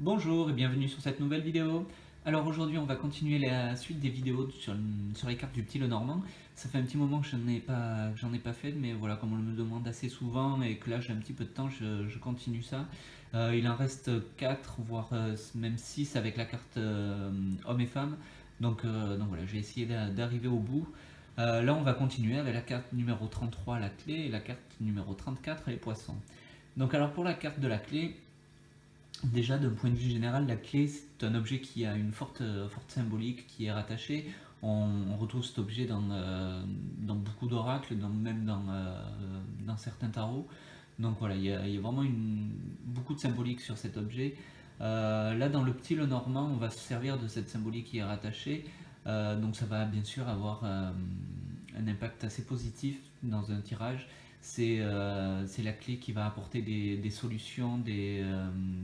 Bonjour et bienvenue sur cette nouvelle vidéo. Alors aujourd'hui on va continuer la suite des vidéos sur les cartes du Petit Lenormand. Ça fait un petit moment que j'en ai pas fait, mais voilà, comme on me demande assez souvent et que là j'ai un petit peu de temps, je continue ça. Il en reste 4 voire même 6 avec la carte hommes et femmes. Donc voilà, j'ai essayé d'arriver au bout. Là on va continuer avec la carte numéro 33 la clé et la carte numéro 34 les poissons. Donc alors pour la carte de la clé, déjà, d'un point de vue général, la clé, c'est un objet qui a une forte symbolique qui est rattachée. On retrouve cet objet dans beaucoup d'oracles, même dans certains tarots. Donc voilà, il y a vraiment beaucoup de symbolique sur cet objet. Là, dans le petit Lenormand, on va se servir de cette symbolique qui est rattachée. Donc ça va bien sûr avoir un impact assez positif dans un tirage. C'est la clé qui va apporter des solutions, des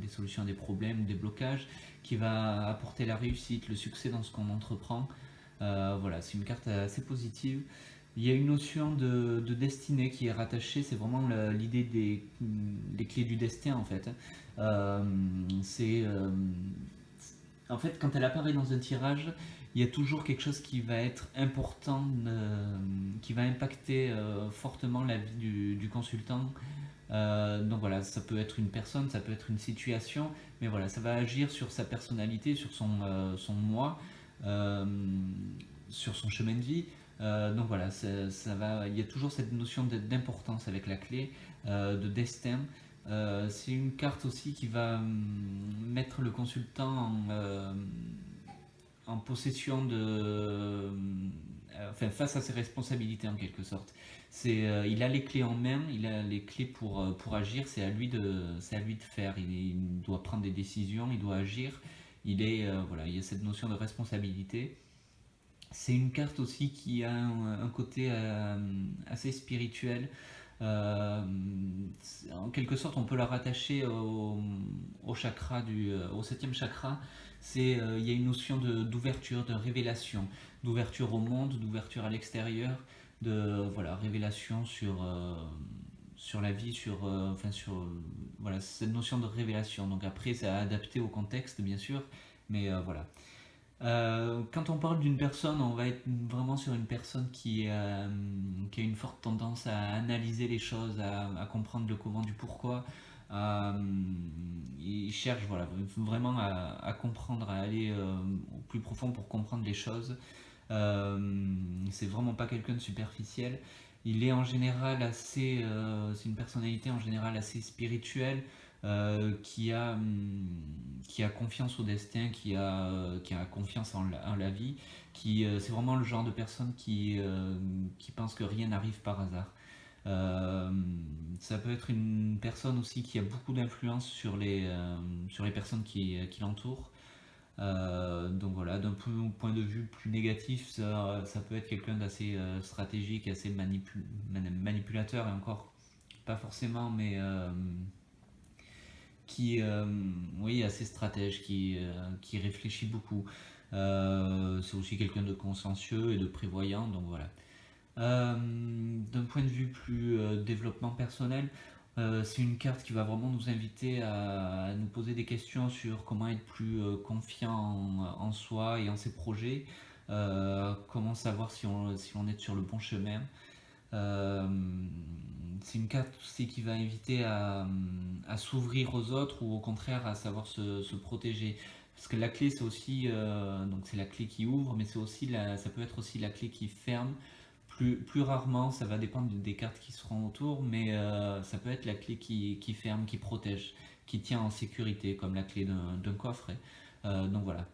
solutions à des problèmes, des blocages, qui va apporter la réussite, le succès dans ce qu'on entreprend. Voilà, c'est une carte assez positive. Il y a une notion de destinée qui est rattachée, c'est vraiment l'idée des clés du destin en fait. Euh, c'est En fait, quand elle apparaît dans un tirage, il y a toujours quelque chose qui va être important, qui va impacter fortement la vie du consultant. Donc voilà, ça peut être une personne, ça peut être une situation, mais voilà, ça va agir sur sa personnalité, sur son moi, euh, sur son chemin de vie. Donc voilà, il y a toujours cette notion d'importance avec la clé, de destin. C'est une carte aussi qui va mettre le consultant en possession enfin, face à ses responsabilités en quelque sorte. Il a les clés en main, il a les clés pour agir, c'est à lui de faire. Il doit prendre des décisions, il doit agir. Voilà, il y a cette notion de responsabilité. C'est une carte aussi qui a un côté assez spirituel. Euh, En quelque sorte, on peut la rattacher au chakra au septième chakra. Il y a une notion d'ouverture, de révélation, d'ouverture au monde, d'ouverture à l'extérieur, de voilà, révélation sur la vie, voilà, cette notion de révélation. Donc après, c'est à adapter au contexte, bien sûr, mais voilà. Quand on parle d'une personne, on va être vraiment sur une personne qui a une forte tendance à analyser les choses, à comprendre le comment du pourquoi. Il cherche voilà, vraiment à comprendre, à aller au plus profond pour comprendre les choses. C'est vraiment pas quelqu'un de superficiel. Il est en général c'est une personnalité en général assez spirituelle, qui a confiance au destin, qui a confiance en la vie, c'est vraiment le genre de personne qui pense que rien n'arrive par hasard. Euh, Ça peut être une personne aussi qui a beaucoup d'influence sur les personnes qui l'entourent. Donc voilà, d'un point de vue plus négatif, ça peut être quelqu'un d'assez stratégique, assez manipulateur, et encore pas forcément, mais qui oui, est assez stratège, qui réfléchit beaucoup. C'est aussi quelqu'un de consciencieux et de prévoyant, donc voilà. D'un point de vue plus développement personnel, c'est une carte qui va vraiment nous inviter à nous poser des questions sur comment être plus confiant en soi et en ses projets, comment savoir si on est sur le bon chemin. Euh, c'est une carte aussi qui va inviter à s'ouvrir aux autres ou au contraire à savoir se protéger. Parce que la clé, c'est aussi, donc c'est la clé qui ouvre, mais ça peut être aussi la clé qui ferme. Plus rarement, ça va dépendre des cartes qui seront autour, mais ça peut être la clé qui ferme, qui protège, qui tient en sécurité, comme la clé d'un coffre. Donc voilà,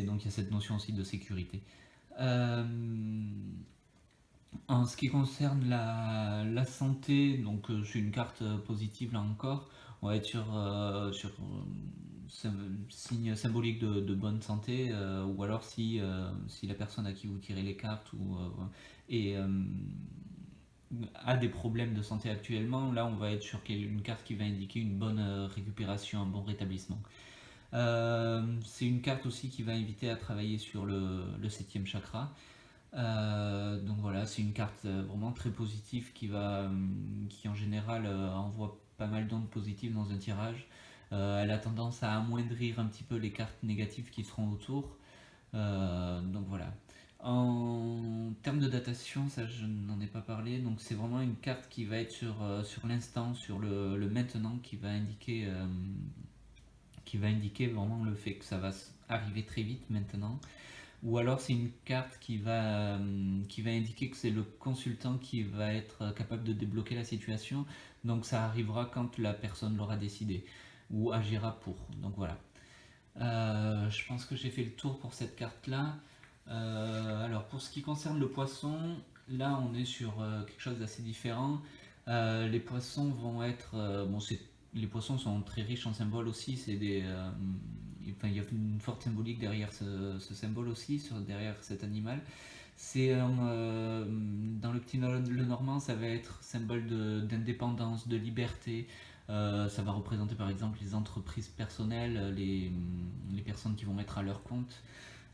donc il y a cette notion aussi de sécurité. Euh, En ce qui concerne la santé, donc c'est une carte positive là encore. On va être sur signe symbolique de bonne santé, ou alors si la personne à qui vous tirez les cartes et, a des problèmes de santé actuellement, là on va être sur une carte qui va indiquer une bonne récupération, un bon rétablissement. C'est une carte aussi qui va inviter à travailler sur le septième chakra. Donc voilà, c'est une carte vraiment très positive qui en général envoie pas mal d'ondes positives dans un tirage. Elle a tendance à amoindrir un petit peu les cartes négatives qui seront autour. Donc voilà. En termes de datation, ça je n'en ai pas parlé, donc c'est vraiment une carte qui va être sur l'instant, sur le maintenant, qui va indiquer vraiment le fait que ça va arriver très vite maintenant. Ou alors c'est une carte qui va indiquer que c'est le consultant qui va être capable de débloquer la situation, donc ça arrivera quand la personne l'aura décidé, ou agira pour. Donc voilà. Je pense que j'ai fait le tour pour cette carte-là. Alors pour ce qui concerne le poisson, là on est sur quelque chose d'assez différent. Les poissons vont être... les poissons sont très riches en symboles aussi. Enfin, il y a une forte symbolique derrière ce symbole aussi, derrière cet animal. Dans le petit le normand, ça va être symbole d'indépendance, de liberté. Ça va représenter par exemple les entreprises personnelles, les personnes qui vont mettre à leur compte.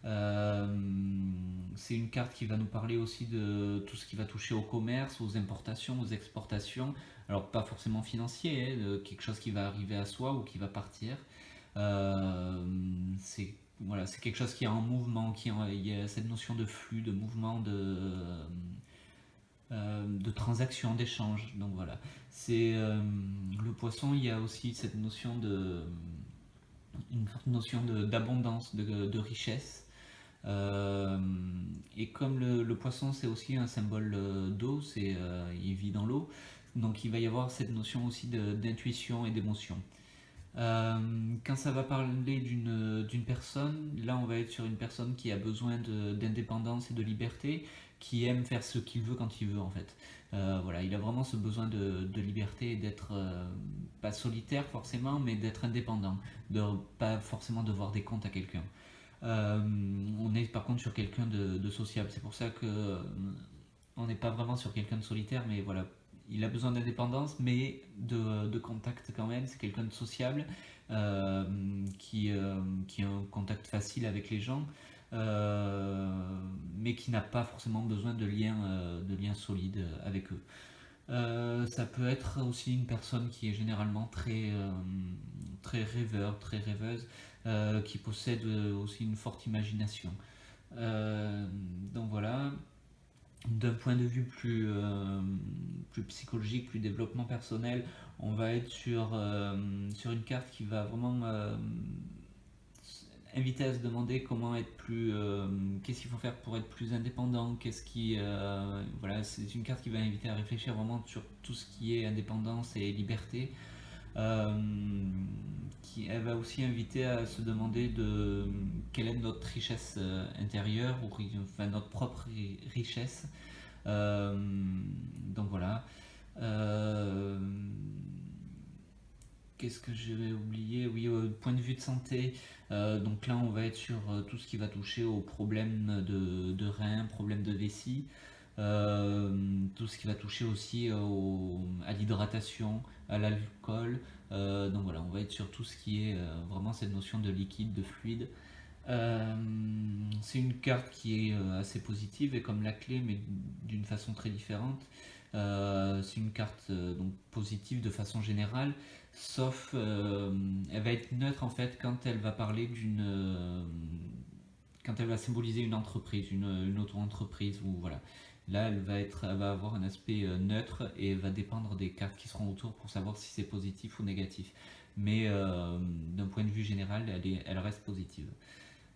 Euh, c'est une carte qui va nous parler aussi de tout ce qui va toucher au commerce, aux importations, aux exportations. Alors pas forcément financier, hein, de quelque chose qui va arriver à soi ou qui va partir. Euh, c'est quelque chose qui est en mouvement, il y a cette notion de flux, de mouvement, de transaction, d'échange. Donc voilà. Le poisson, il y a aussi cette notion une forte notion d'abondance, de richesse. Euh, et comme le poisson, c'est aussi un symbole d'eau, il vit dans l'eau, donc il va y avoir cette notion aussi d'intuition et d'émotion. Quand ça va parler d'une personne, là on va être sur une personne qui a besoin d'indépendance et de liberté, qui aime faire ce qu'il veut quand il veut en fait. Voilà, il a vraiment ce besoin de liberté et d'être pas solitaire forcément, mais d'être indépendant, de pas forcément devoir des comptes à quelqu'un. Euh, on est par contre sur quelqu'un de sociable, c'est pour ça que on n'est pas vraiment sur quelqu'un de solitaire, mais voilà, il a besoin d'indépendance, mais de contact quand même. C'est quelqu'un de sociable, euh, qui a un contact facile avec les gens, mais qui n'a pas forcément besoin de liens solides avec eux. Ça peut être aussi une personne qui est généralement très rêveur, très rêveuse, qui possède aussi une forte imagination. Donc voilà, d'un point de vue plus psychologique, plus développement personnel, on va être sur une carte qui va vraiment inviter à se demander comment être qu'est-ce qu'il faut faire pour être plus indépendant, voilà, c'est une carte qui va inviter à réfléchir vraiment sur tout ce qui est indépendance et liberté. Euh, Elle va aussi inviter à se demander quelle est notre richesse intérieure, ou enfin notre propre richesse. Euh, donc voilà. Euh, Qu'est-ce que j'avais oublié? Oui, point de vue de santé, donc là on va être sur tout ce qui va toucher aux problèmes de reins, problèmes de vessie, tout ce qui va toucher aussi à l'hydratation, à l'alcool. Donc voilà, on va être sur tout ce qui est vraiment cette notion de liquide, de fluide. Euh, c'est une carte qui est assez positive et comme la clé, mais d'une façon très différente. C'est une carte donc positive de façon générale, sauf elle va être neutre en fait quand elle va parler quand elle va symboliser une entreprise, une auto-entreprise ou voilà. Là, elle va avoir un aspect neutre et va dépendre des cartes qui seront autour pour savoir si c'est positif ou négatif. Mais d'un point de vue général, elle reste positive.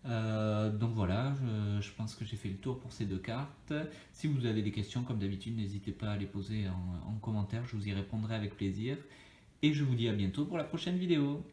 Donc voilà, je pense que j'ai fait le tour pour ces deux cartes. Si vous avez des questions, comme d'habitude, n'hésitez pas à les poser en commentaire, je vous y répondrai avec plaisir. Et je vous dis à bientôt pour la prochaine vidéo.